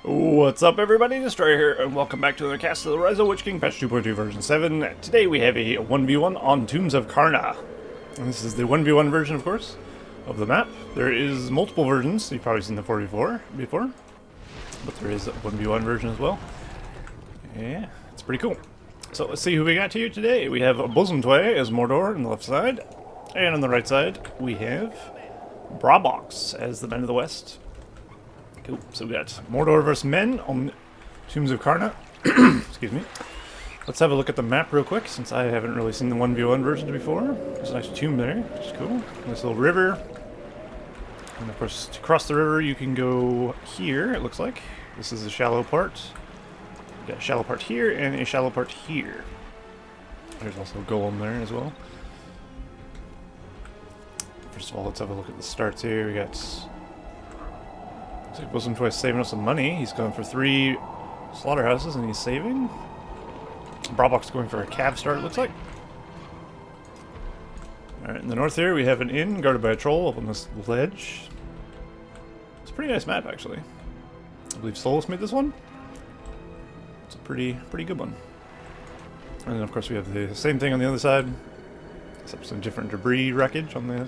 What's up, everybody? Destroyer here, and welcome back to another cast of the Rise of the Witch King patch 2.2 version 7. Today we have a 1v1 on Tombs of Karna. And this is the 1v1 version, of course, of the map. There is multiple versions. You've probably seen the 4v4 before, but there is a 1v1 version as well. Yeah, it's pretty cool. So let's see who we got here today. We have Bosomtwe as Mordor on the left side, and on the right side we have BraBox as the Men of the West. Cool. So we got Mordor versus men on Tombs of Karna. Excuse me. Let's have a look at the map real quick, since I haven't really seen the 1v1 version before. There's a nice tomb there, which is cool. Nice little river. And of course, to cross the river, you can go here, it looks like. This is the shallow part. You got a shallow part here and a shallow part here. There's also a golem there as well. First of all, let's have a look at the starts here. We got... looks like Bosomtwe saving us some money. He's going for 3 slaughterhouses and he's saving. BraBox going for a cab start, it looks like. Alright, in the north here we have an inn guarded by a troll up on this ledge. It's a pretty nice map, actually. I believe Solus made this one. It's a pretty good one. And then of course we have the same thing on the other side, except some different debris wreckage on the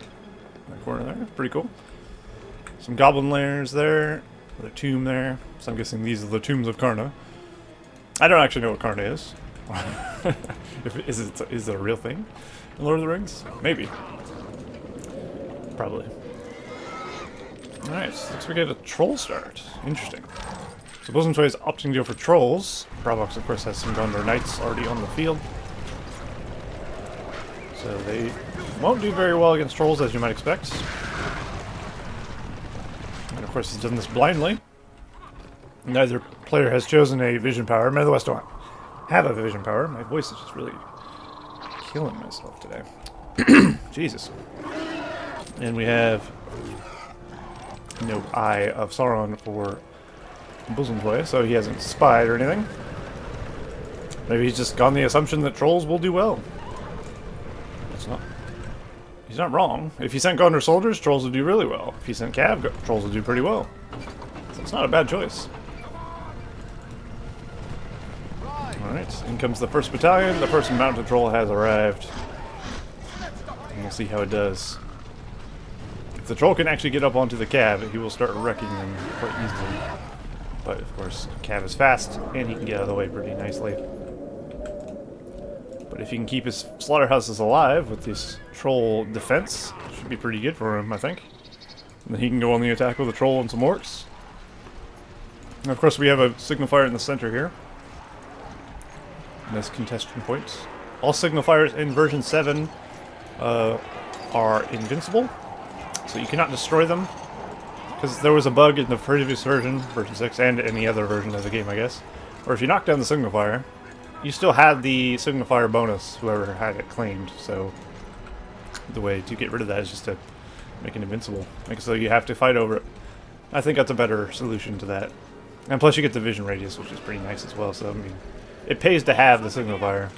corner there. Pretty cool. Some goblin lairs there, with a tomb there. So I'm guessing these are the Tombs of Karna. I don't actually know what Karna is. Is it a real thing in Lord of the Rings? Maybe. Probably. Alright, so looks like we get a troll start. Interesting. So Bosomtwe is opting to go for trolls. BraBox, of course, has some Gondor Knights already on the field. So they won't do very well against trolls, as you might expect. And of course, he's done this blindly. Neither player has chosen a vision power. Men of the West don't have a vision power. My voice is just really killing myself today. Jesus. And we have no Eye of Sauron for Bosomtwe, so he hasn't spied or anything. Maybe he's just gone the assumption that trolls will do well. It's not. He's not wrong. If he sent Gondor soldiers, trolls would do really well. If he sent Cav, trolls would do pretty well. So it's not a bad choice. Alright, in comes the first battalion. The first mounted troll has arrived. And we'll see how it does. If the troll can actually get up onto the Cav, he will start wrecking them quite easily. But of course, Cav is fast, and he can get out of the way pretty nicely. But if he can keep his slaughterhouses alive with this troll defense, it should be pretty good for him, I think. And then he can go on the attack with a troll and some orcs. And of course we have a signifier in the center here. Nice contestion points. All signifiers in version 7 are invincible, so you cannot destroy them. Because there was a bug in the previous version, version 6, and any other version of the game, I guess, where if you knock down the signifier, you still had the signifier bonus, whoever had it claimed. So the way to get rid of that is just to make it invincible. Make it so you have to fight over it. I think that's a better solution to that. And plus you get the vision radius, which is pretty nice as well, so I mean, it pays to have the signifier.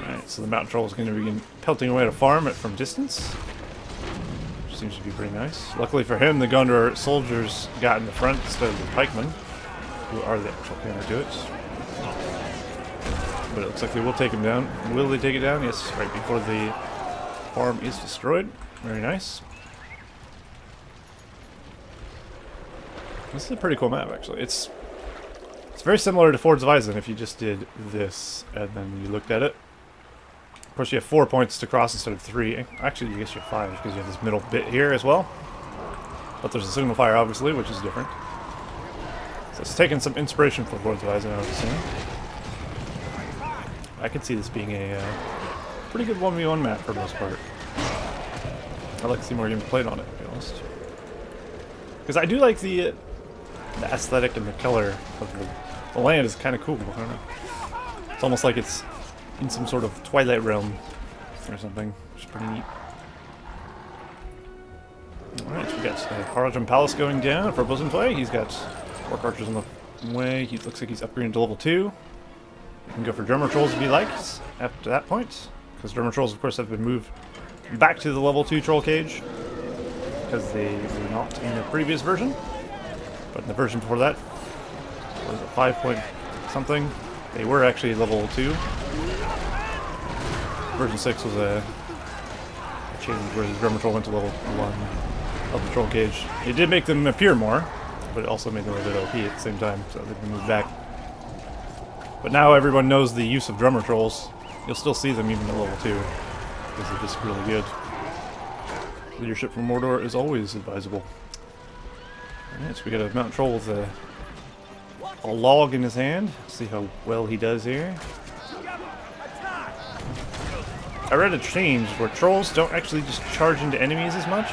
Alright, so the mountain troll is going to begin pelting away at a farm from distance. Which seems to be pretty nice. Luckily for him, the Gondor soldiers got in the front instead of the pikemen, who are the actual kind of do it. But it looks like they will take him down. Will they take it down? Yes, right before the farm is destroyed. Very nice. This is a pretty cool map, actually. It's very similar to Fords of Isen if you just did this and then you looked at it. Of course, you have 4 points to cross instead of 3. Actually, I guess you have 5 because you have this middle bit here as well. But there's a signifier, obviously, which is different. So it's taken some inspiration from Fords of Isen, I would assume. I could see this being a pretty good 1v1 map for the most part. I'd like to see more games played on it, to be honest. Because I do like the aesthetic and the color of the land is kind of cool. I don't know. It's almost like it's in some sort of Twilight realm or something, which is pretty neat. Alright, so we got Harassment Palace going down for Bosomtwe. He's got Orc Archers on the way. He looks like he's upgrading to level 2. You can go for Drummer Trolls if he likes after that point, because Drummer Trolls, of course, have been moved back to the level 2 troll cage, because they were not in the previous version. But in the version before that, was it 5 point something? They were actually level 2. Version 6 was a change where the drummer troll went to level 1 of the troll cage. It did make them appear more, but it also made them a bit OP at the same time, so they've been moved back. But now everyone knows the use of drummer trolls. You'll still see them even at level 2, because they're just really good. Leadership from Mordor is always advisable. Alright, so we got a mountain troll with a log in his hand. See how well he does here. I read a change where trolls don't actually just charge into enemies as much.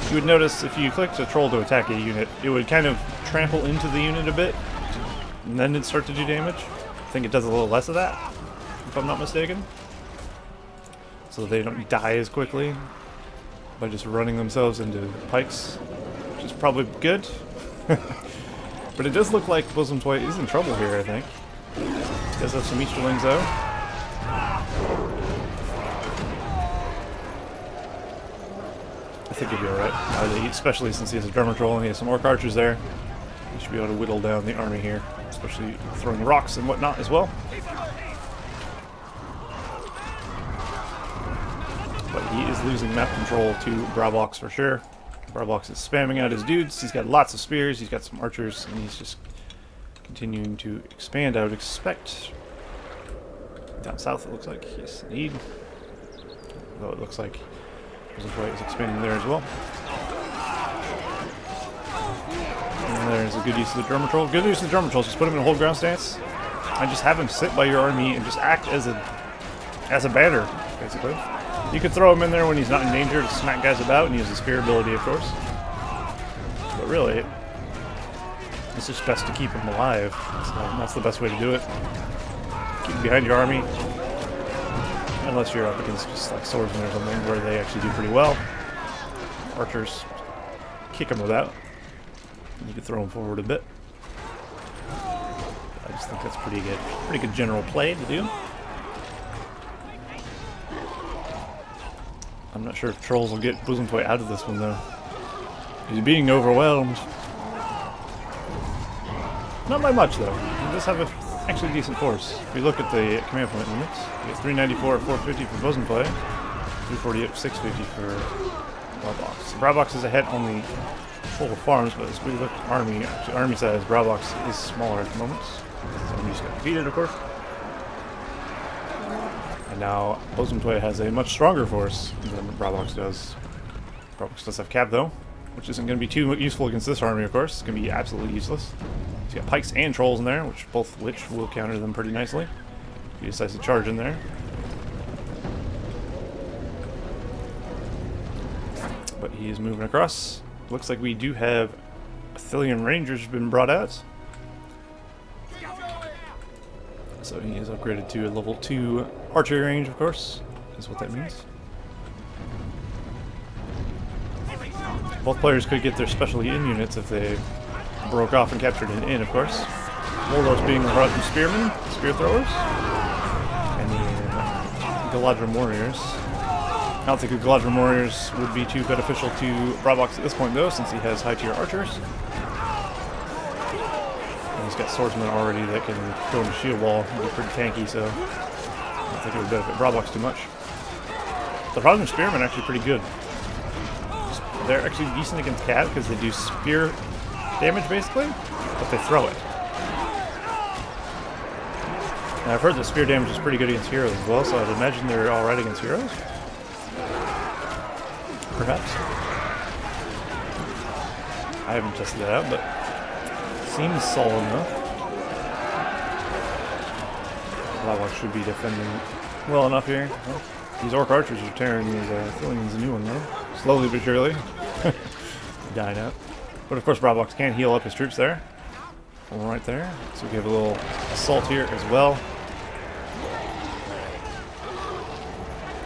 You would notice if you clicked a troll to attack a unit, it would kind of trample into the unit a bit, and then it'd start to do damage. I think it does a little less of that, if I'm not mistaken. So they don't die as quickly by just running themselves into pikes, which is probably good. But it does look like Bosomtwe is in trouble here, I think. He does have some Easterlings though. I think he'll be alright, especially since he has a drummer troll and he has some orc archers there. He should be able to whittle down the army here, especially throwing rocks and whatnot as well. But he is losing map control to BraBox for sure. BraBox is spamming out his dudes. He's got lots of spears, he's got some archers, and he's just continuing to expand, I would expect. Down south it looks like, yes indeed. Though it looks like Bosomtwe is expanding there as well. And there's a good use of the drummer troll. Good use of the drummer troll, just put him in a hold ground stance. And just have him sit by your army and just act as a banner, basically. You could throw him in there when he's not in danger to smack guys about and use the spear ability, of course. But really, it's just best to keep him alive. So that's the best way to do it. Keep him behind your army. Unless you're up against just like swordsmen or something where they actually do pretty well. Archers, kick them without. You can throw them forward a bit. I just think that's pretty good. Pretty good general play to do. I'm not sure if trolls will get Bosomtwe out of this one though. He's being overwhelmed. Not by much though. He does have a actually decent force. If we look at the command point limits, we get 394 at 450 for Bosomtwe, 348 at 650 for BraBox. BraBox is ahead on the full farms, but as we look at army size, BraBox is smaller at the moment. So he just got defeated, of course. And now Bosomtwe has a much stronger force than BraBox does. BraBox does have Cab though, which isn't going to be too useful against this army, of course. It's going to be absolutely useless. He's got pikes and trolls in there, which will counter them pretty nicely. He decides to charge in there. But he is moving across. Looks like we do have Athelian Rangers been brought out. So he is upgraded to a level 2 archery range, of course, is what that means. Both players could get their specialty in units if they broke off and captured an inn, of course. Mordor's being brought from spearmen, spear throwers, and the Galadrim warriors. I don't think the Galadrim warriors would be too beneficial to BraBox at this point, though, since he has high-tier archers. And he's got swordsmen already that can go into shield wall and be pretty tanky, so I don't think it would benefit BraBox too much. The Galadrim spearmen are actually pretty good. They're actually decent against Cat because they do spear damage basically, but they throw it. And I've heard that spear damage is pretty good against heroes as well, so I'd imagine they're alright against heroes. Perhaps. I haven't tested that out, but it seems solid enough. BraBox should be defending well enough here. Well, these orc archers are tearing these Athelians a new one though. Slowly but surely. Dying out. But of course BraBox can heal up his troops there. Right there. So we have a little assault here as well.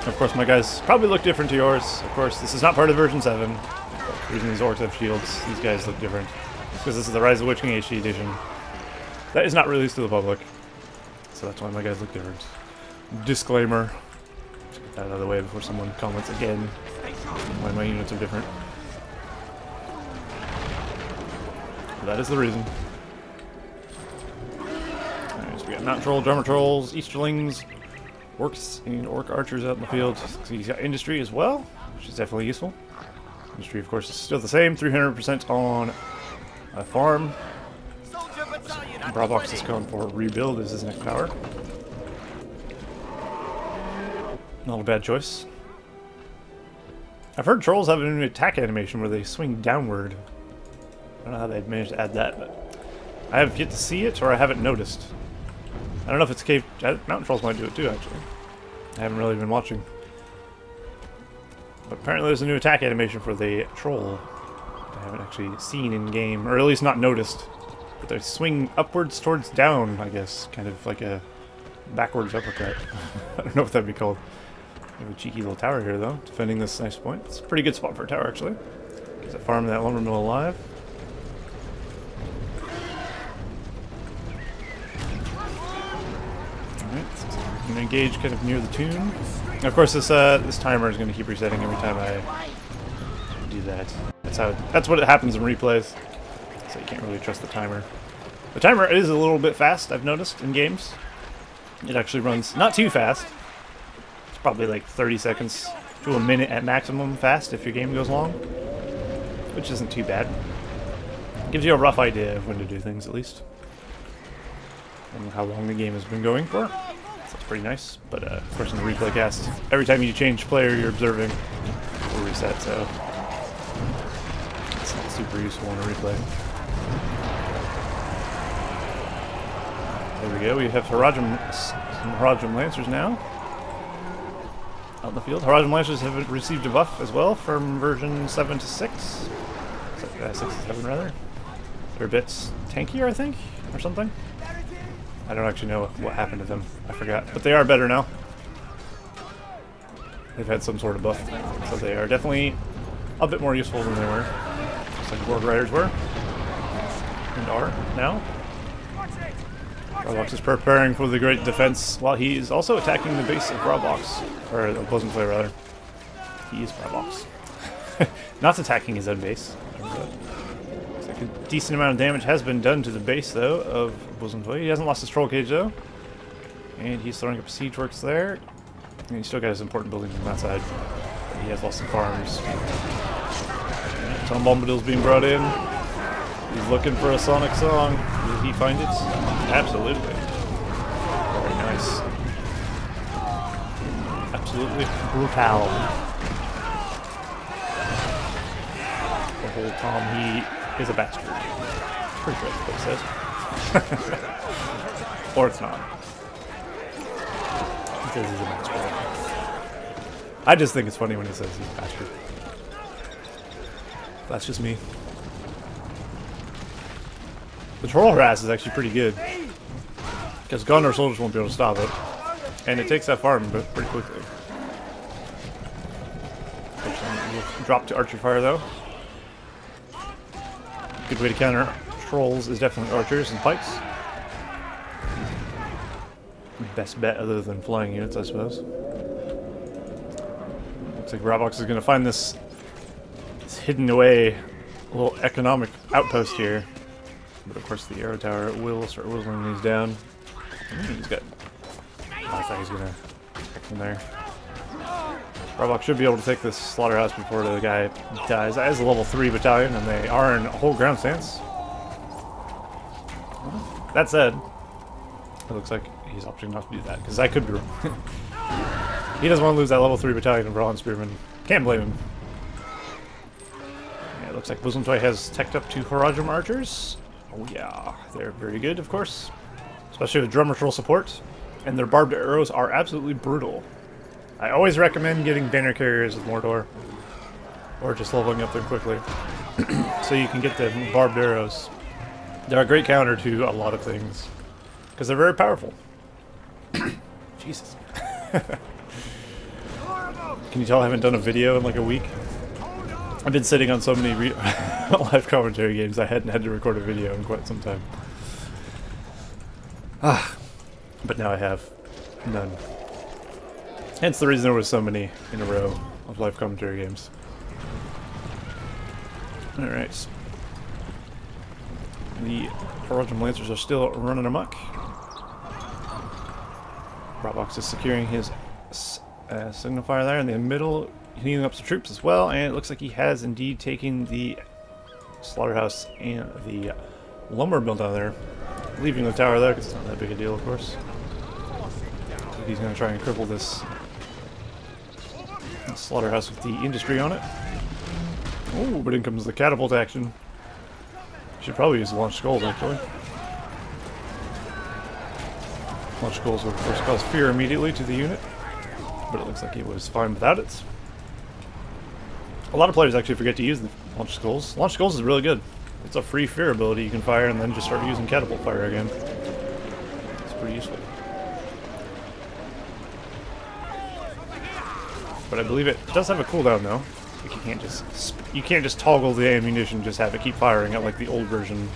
Of course my guys probably look different to yours. Of course this is not part of version 7. The reason these orcs have shields, these guys look different. It's because this is the Rise of the Witch King HD edition. That is not released to the public. So that's why my guys look different. Disclaimer. that out of the way before someone comments again why my units are different. That is the reason. Alright, so we got Mountain Troll, Drummer Trolls, Easterlings, Orcs, and Orc Archers out in the field. So he's got Industry as well, which is definitely useful. Industry, of course, is still the same, 300% on a farm. BraBox is going for Rebuild as his next power. Not a bad choice. I've heard Trolls have an attack animation where they swing downward. I don't know how they'd managed to add that, but I have yet to see it, or I haven't noticed. I don't know if it's cave. Mountain Trolls might do it too, actually. I haven't really been watching. But apparently there's a new attack animation for the Troll that I haven't actually seen in game, or at least not noticed. But they swing upwards towards down, I guess. Kind of like a backwards uppercut. I don't know what that'd be called. We have a cheeky little tower here, though, defending this nice point. It's a pretty good spot for a tower, actually. Keeps that farm and that lumber mill alive. Alright, so we can engage kind of near the tomb. And of course, this timer is going to keep resetting every time I do that. That's what happens in replays. So you can't really trust the timer. The timer is a little bit fast, I've noticed, in games. It actually runs not too fast. It's probably like 30 seconds to a minute at maximum fast if your game goes long. Which isn't too bad. Gives you a rough idea of when to do things, at least. And how long the game has been going for. So that's pretty nice. But of course in the replay cast, every time you change player you're observing will reset, so it's not super useful in a replay. There we go, we have some Harajam Lancers now out in the field. Harajam Lancers have received a buff as well from version 7 to 6. 6 to 7 rather. They're a bit tankier, I think, or something. I don't actually know what happened to them. I forgot. But they are better now. They've had some sort of buff. So they are definitely a bit more useful than they were. Just like Warg Riders were. And are now. BraBox is preparing for the great defense while he is also attacking the base of BraBox. Or the Bosomtwe rather. He is BraBox. Not attacking his own base. Looks like a decent amount of damage has been done to the base though of Bosomtwe. He hasn't lost his troll cage though. And he's throwing up siege works there. And he's still got his important buildings on that side. But he has lost some farms. Tom Bombadil's being brought in. He's looking for a Sonic song. Did he find it? Absolutely. Very nice. Absolutely brutal. The whole Tom, he is a bastard. Pretty sure that's what it says. Or it's not. He says he's a bastard. I just think it's funny when he says he's a bastard. That's just me. The troll harass is actually pretty good. Because Gondor soldiers won't be able to stop it. And it takes that farm pretty quickly. We'll drop to archer fire though. Good way to counter trolls is definitely archers and pikes. Best bet other than flying units, I suppose. Looks like BraBox is going to find this hidden away little economic outpost here. But of course the arrow tower will start whittling these down. He's got... I thought he was going to attack from there. BraBox should be able to take this slaughterhouse before the guy dies. That is a level 3 battalion, and they are in a whole ground stance. That said, it looks like he's opting not to do that, because I could be wrong. He doesn't want to lose that level 3 battalion of Brawling Spearmen. Can't blame him. Yeah, it looks like Bosomtwe has teched up 2 Harajam Archers. Oh yeah, they're very good, of course. Especially with Drummer Troll support. And their barbed arrows are absolutely brutal. I always recommend getting banner carriers with Mordor. Or just leveling up them quickly. So you can get the barbed arrows. They're a great counter to a lot of things. Because they're very powerful. Jesus. Can you tell I haven't done a video in like a week? I've been sitting on so many live commentary games I hadn't had to record a video in quite some time. But now I have none. Hence the reason there was so many in a row of live commentary games. Alright. The Belgian Lancers are still running amok. BraBox is securing his signal fire there in the middle, healing up some troops as well, and it looks like he has indeed taken the slaughterhouse and the lumber mill down there, leaving the tower there because it's not that big a deal, of course. So he's going to try and cripple this slaughterhouse with the industry on it. Oh, but in comes the catapult action. Should probably use launch skulls, actually. Launch skulls would, of course, cause fear immediately to the unit, but it looks like it was fine without it. A lot of players actually forget to use the launch skulls. Launch skulls is really good. It's a free fear ability you can fire and then just start using catapult fire again. It's pretty useful. But I believe it does have a cooldown though. Like you can't just toggle the ammunition, just have it keep firing at like the old version,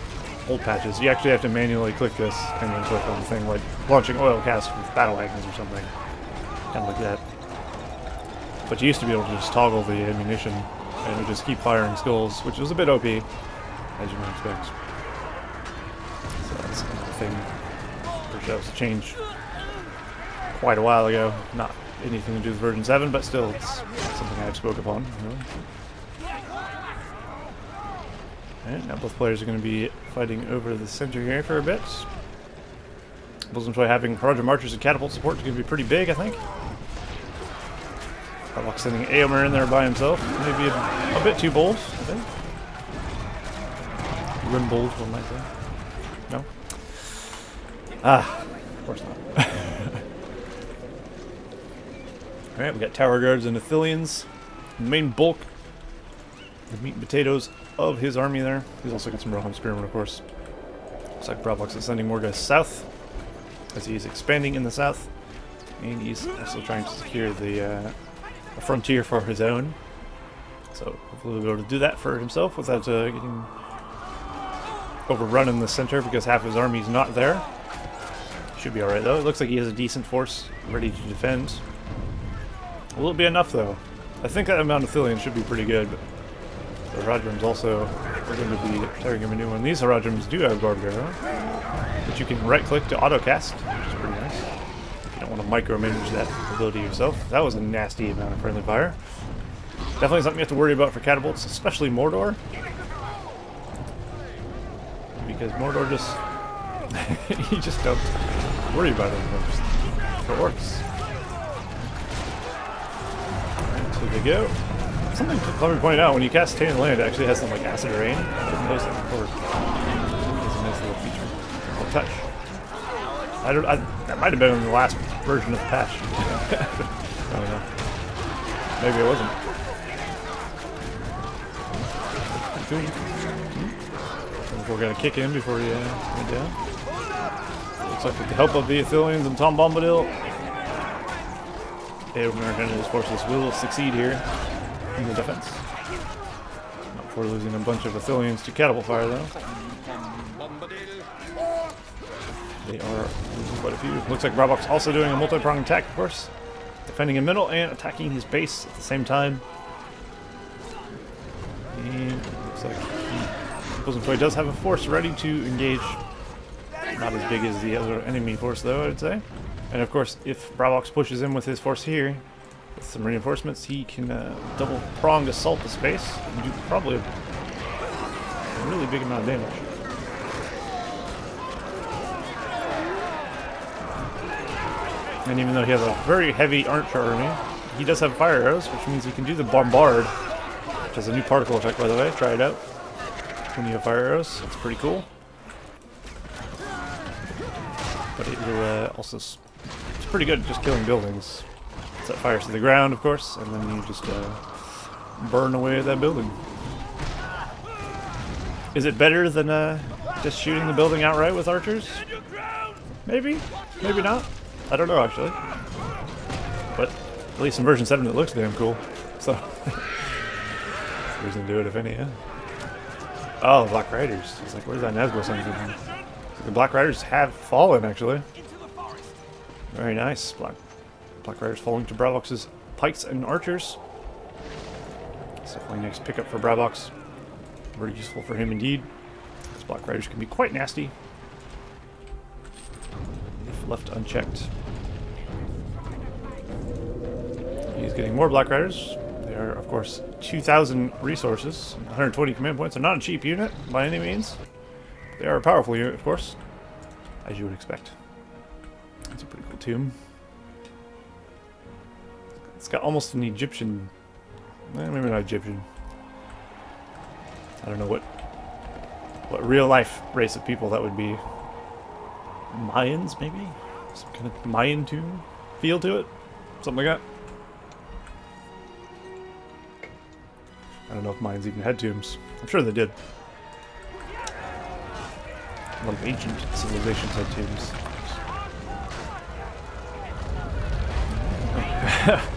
old patches. You actually have to manually click this and then click on the thing, like launching oil casks with battle wagons or something, kind of like that. But you used to be able to just toggle the ammunition and it would just keep firing skulls, which was a bit OP, as you might expect. So that's another thing. That was a change quite a while ago. Not anything to do with version 7, but still it's something I've spoke upon. Alright, now both players are going to be fighting over the center here for a bit. Bosomtwe having Roger Marchers and catapult support is going to be pretty big, I think. BraBox sending Aomer in there by himself. Maybe a bit too bold, I think. Rim bold, one might say. No? Ah, of course not. Alright, we got tower guards and Athelians. The main bulk, the meat and potatoes of his army there. He's also got some Rohan Spearmen, of course. Looks like BraBox is sending more guys south as he's expanding in the south. And he's also trying to secure the frontier for his own. So hopefully we'll be able to do that for himself without getting overrun in the center because half his army is not there. Should be alright though. It looks like he has a decent force ready to defend. Will it be enough though? I think that amount of Athelians should be pretty good, but the Haradrims also are going to be tearing him a new one. These Haradrims do have barbed arrow, but you can right click to auto cast, which is pretty nice. If you don't want to micromanage that ability yourself. That was a nasty amount of friendly fire. Definitely something you have to worry about for catapults, especially Mordor. Because Mordor just you just don't worry about it anymore. It works. So they go. Something clever pointed out, when you cast Tainted Land, it actually has some like acid rain. I didn't notice that before. It's a nice little feature. Called touch. That might have been in the last version of the patch. I don't know. Maybe it wasn't. We're gonna kick in before he went down. Looks like with the help of the Athelians and Tom Bombadil, American and his forces will succeed here in the defense. Not before losing a bunch of Athelians to catapult fire, though. They are losing quite a few. Looks like BraBox also doing a multi-pronged attack, of course. Defending in middle and attacking his base at the same time. And looks like Bosomtwe does have a force ready to engage. Not as big as the other enemy force, though, I'd say. And of course, if BraBox pushes in with his force here, with some reinforcements, he can double-pronged assault the space and do probably a really big amount of damage. And even though he has a very heavy archer army, he does have fire arrows, which means he can do the bombard, which has a new particle effect, by the way. Try it out. When you have fire arrows, it's pretty cool. But it will also, it's pretty good at just killing buildings. Set fires to the ground, of course, and then you just burn away at that building. Is it better than just shooting the building outright with archers? Maybe, maybe not. I don't know, actually. But at least in version 7 it looks damn cool. So, reason to do it, if any, yeah. Oh, the Black Riders. It's like, where's that Nazgul sign from? The Black Riders have fallen, actually. Very nice. Black Riders falling to BraBox's pikes and archers. It's definitely a nice pickup for BraBox. Very useful for him indeed. These Black Riders can be quite nasty if left unchecked. He's getting more Black Riders. They are, of course, 2,000 resources, 120 command points. They're not a cheap unit by any means. They are a powerful unit, of course, as you would expect. That's a pretty cool tomb. It's got almost an Egyptian... maybe not Egyptian. I don't know what real life race of people that would be. Mayans, maybe? Some kind of Mayan tomb feel to it? Something like that. I don't know if Mayans even had tombs. I'm sure they did. A lot of ancient civilizations had tombs.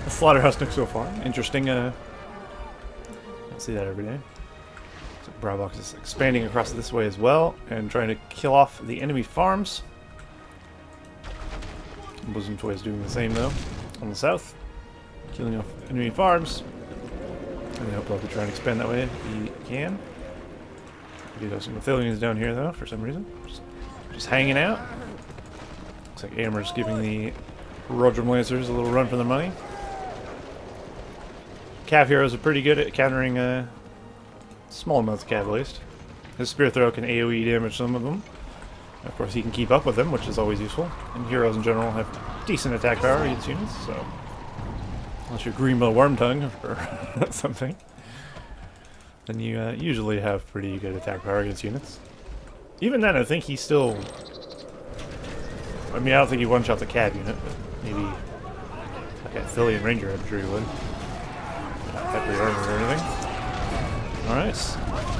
The slaughterhouse next so far. Interesting. Don't see that every day. So BraBox is expanding across this way as well and trying to kill off the enemy farms. Bosomtwe is doing the same though on the south, killing off enemy farms. And I hope he'll try and expand that way if he can. We do have some Athelians down here though for some reason. Just hanging out. Looks like Amher's giving the Rodrum Lancers a little run for their money. Cav heroes are pretty good at countering small amounts of cav at least. His Spear Throw can AoE damage some of them. Of course he can keep up with them, which is always useful. And heroes in general have decent attack power against units, so... unless you're Greenbow Wormtongue or something. Then you usually have pretty good attack power against units. Even then, I think he still... I mean, I don't think he one-shot the cav unit, but maybe... like a Athelian Ranger, I'm sure he would. Not heavily armored or anything. Alright.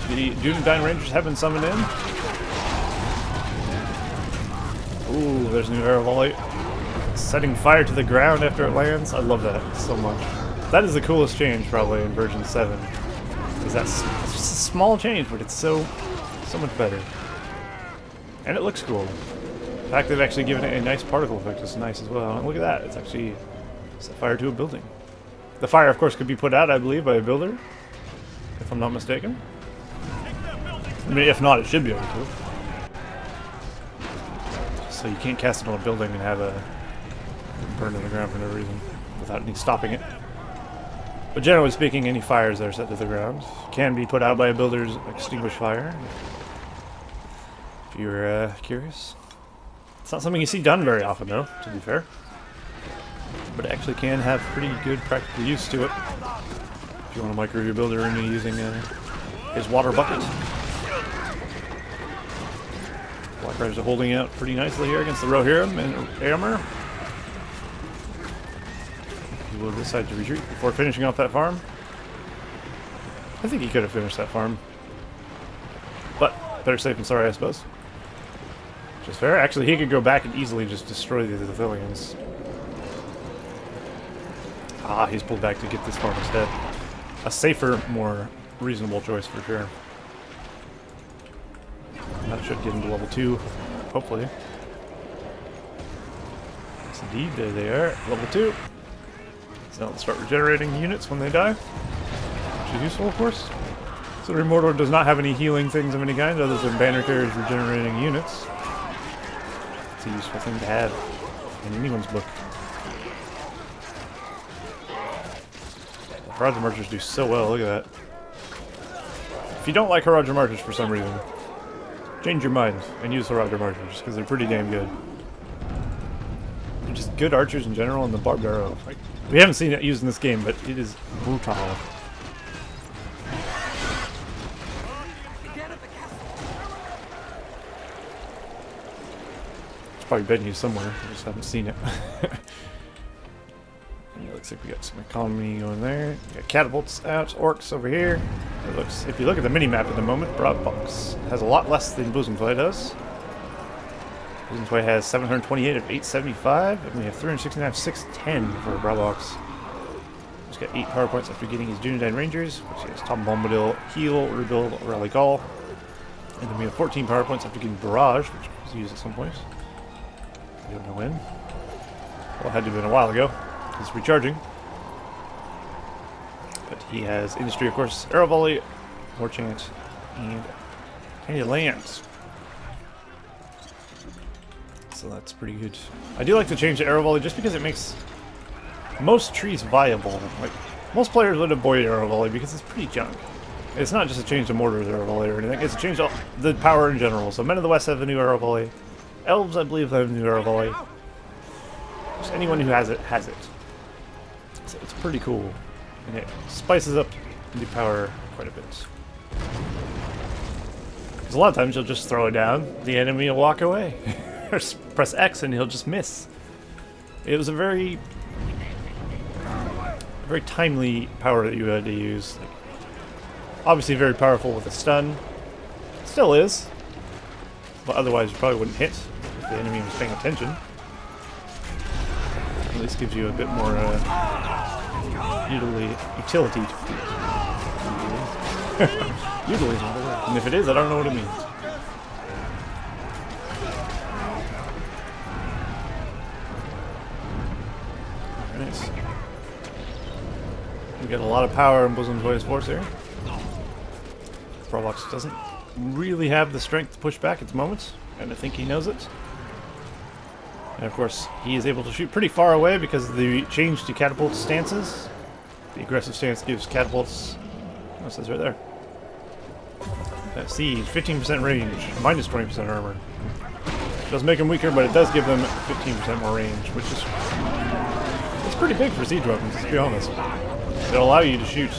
The Dunedain Rangers have been summoned in. Ooh, there's a new arrow volley. Setting fire to the ground after it lands. I love that so much. That is the coolest change probably in version 7. Is that it's just a small change, but it's so much better. And it looks cool. The fact they've actually given it a nice particle effect is nice as well. And look at that. It's actually set fire to a building. The fire, of course, could be put out, I believe, by a builder, if I'm not mistaken. I mean, if not, it should be able to. So you can't cast it on a building and have a burn to the ground for no reason without any stopping it. But generally speaking, any fires that are set to the ground can be put out by a builder's extinguished fire. If you're curious. It's not something you see done very often, though, to be fair. But it actually can have pretty good practical use to it. If you want to micro your builder into using his water bucket. Black Riders are holding out pretty nicely here against the Rohirrim and Éomer. He will decide to retreat before finishing off that farm. I think he could have finished that farm. But better safe than sorry, I suppose. Which is fair. Actually, he could go back and easily just destroy the Athelians. Ah, he's pulled back to get this farm instead. A safer, more reasonable choice for sure. That should get him to level 2, hopefully. Yes, indeed, there they are, level 2. So now let's start regenerating units when they die, which is useful, of course. So Mordor does not have any healing things of any kind other than banner carriers regenerating units. It's a useful thing to have in anyone's book. Haradrim Archers do so well, look at that. If you don't like Haradrim Archers for some reason, change your mind and use Haradrim Archers, because they're pretty damn good. They're just good archers in general, and the barbed arrow. Like, we haven't seen it used in this game, but it is brutal. It's probably been used somewhere, I just haven't seen it. And it looks like we got some economy going there. We got catapults out, orcs over here. It looks, if you look at the mini-map at the moment, BraBox has a lot less than Bosomtwe does. Bosomtwe has 728 of 875, and we have 369 of 610 for BraBox. He's got 8 power points after getting his Dunedain Rangers, which is Tom Bombadil, Heal, Rebuild, Rally Call. And then we have 14 power points after getting Barrage, which was used at some point. I don't know when. Well, it had to have been a while ago. He's recharging. But he has Industry, of course, Arrow Volley, War Chant, and Tiny Lands. So that's pretty good. I do like to change the Arrow Volley just because it makes most trees viable. Like, most players would avoid Arrow Volley because it's pretty junk. It's not just a change to Mordor's Arrow Volley or anything, it's a change to the power in general. So Men of the West have a new Arrow Volley. Elves, I believe, have a new Arrow Volley. Just anyone who has it, has it. So it's pretty cool. And it spices up the power quite a bit. Because a lot of times you'll just throw it down, the enemy will walk away. Or press X and he'll just miss. It was a very timely power that you had to use. Like, obviously very powerful with a stun. Still is. But otherwise you probably wouldn't hit if the enemy was paying attention. At least gives you a bit more utility. Utility is not a word. And if it is, I don't know what it means. Nice. We got a lot of power in Bosomtwe's force here. BraBox doesn't really have the strength to push back at the moment, and I think he knows it. And of course, he is able to shoot pretty far away because of the change to catapult stances. The aggressive stance gives catapults. Oh, it says right there. Siege, 15% range, minus 20% armor. It does make them weaker, but it does give them 15% more range, which is it's pretty big for siege weapons, let's be honest. It'll allow you to shoot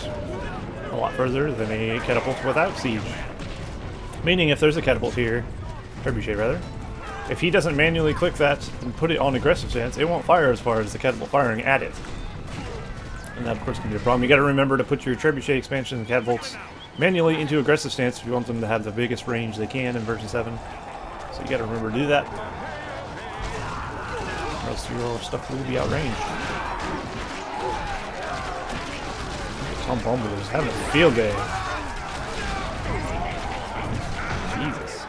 a lot further than a catapult without siege. Meaning if there's a catapult here, trebuchet rather, if he doesn't manually click that and put it on aggressive stance, it won't fire as far as the catapult firing at it. And that of course can be a problem. You gotta remember to put your trebuchet expansion and catapults manually into aggressive stance if you want them to have the biggest range they can in version 7. So you gotta remember to do that. Or else your stuff will be outranged. Tom Bumble is having a field day. Jesus.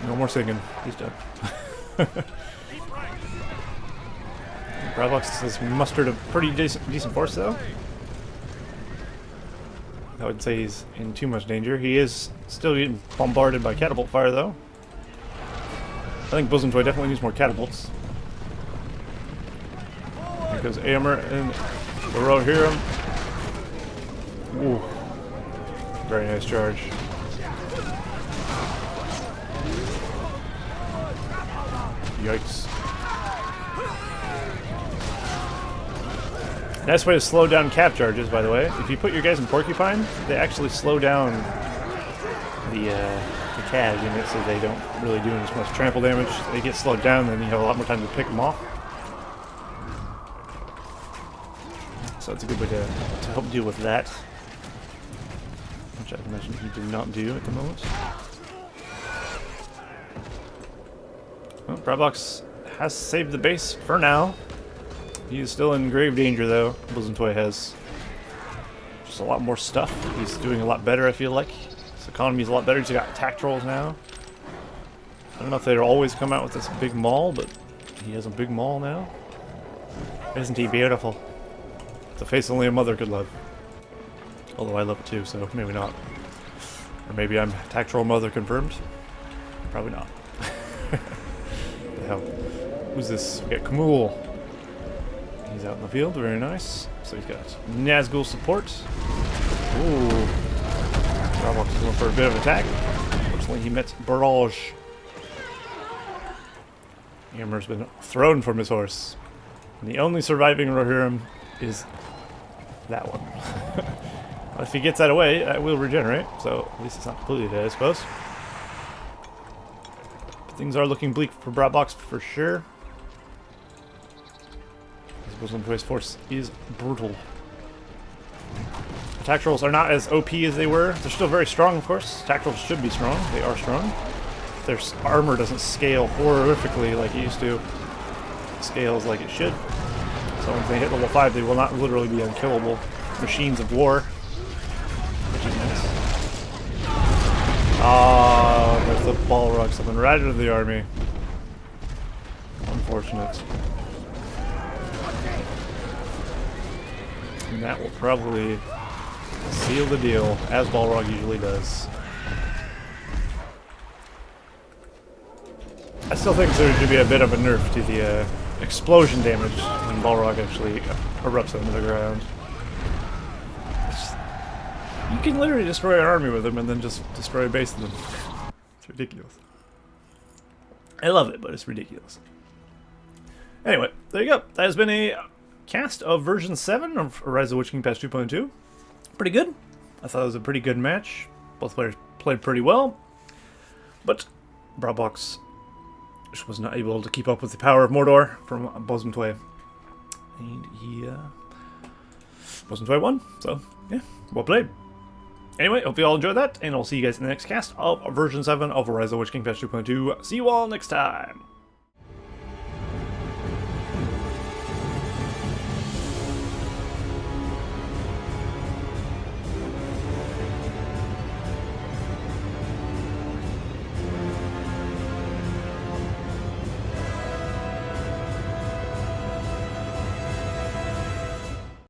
No more singing. He's done. BraBox has mustered a pretty decent force, though. I would say he's in too much danger. He is still getting bombarded by catapult fire, though. I think Bosomtwe definitely needs more catapults. Here goes Aomer and the Rohirrim. Ooh. Very nice charge. Yikes. Nice way to slow down cap charges, by the way. If you put your guys in Porcupine, they actually slow down the CAD unit so they don't really do as much trample damage. They get slowed down, then you have a lot more time to pick them off. So it's a good way to help deal with that. Which I imagine he did not do at the moment. Well, BraBox has saved the base for now. He is still in grave danger, though. Bosomtwe has just a lot more stuff. He's doing a lot better, I feel like. His economy is a lot better. He's got attack trolls now. I don't know if they'd always come out with this big maul, but he has a big maul now. Isn't he beautiful? It's a face only a mother could love. Although I love it too, so maybe not. Or maybe I'm attack troll mother confirmed. Probably not. The hell? Who's this? We got Kamul. He's out in the field, very nice. So he's got Nazgul support. Ooh. BraBox is going for a bit of attack. Unfortunately, he met Barrage. Aomer's been thrown from his horse. And the only surviving Rohirrim is that one. Well, if he gets that away, that will regenerate. So at least it's not completely dead, I suppose. But things are looking bleak for BraBox for sure. Bosomtwe's force is brutal. Attack trolls are not as OP as they were. They're still very strong, of course. Attack trolls should be strong. They are strong. Their armor doesn't scale horrifically like it used to. It scales like it should. So once they hit level 5, they will not literally be unkillable machines of war. Which is nice. Ah, there's the Balrog something right into the army. Unfortunate. And that will probably seal the deal, as Balrog usually does. I still think there should be a bit of a nerf to the explosion damage when Balrog actually erupts into the ground. You can literally destroy an army with him and then just destroy a base of them. It's ridiculous. I love it, but it's ridiculous. Anyway, there you go. That has been a cast of version 7 of Rise of the Witch King patch 2.2. Pretty good. I thought it was a pretty good match. Both players played pretty well. But BraBox just was not able to keep up with the power of Mordor from Bosomtwe. And he, Bosomtwe won. So, yeah, well played. Anyway, hope you all enjoyed that, and I'll see you guys in the next cast of version 7 of Rise of the Witch King patch 2.2. See you all next time!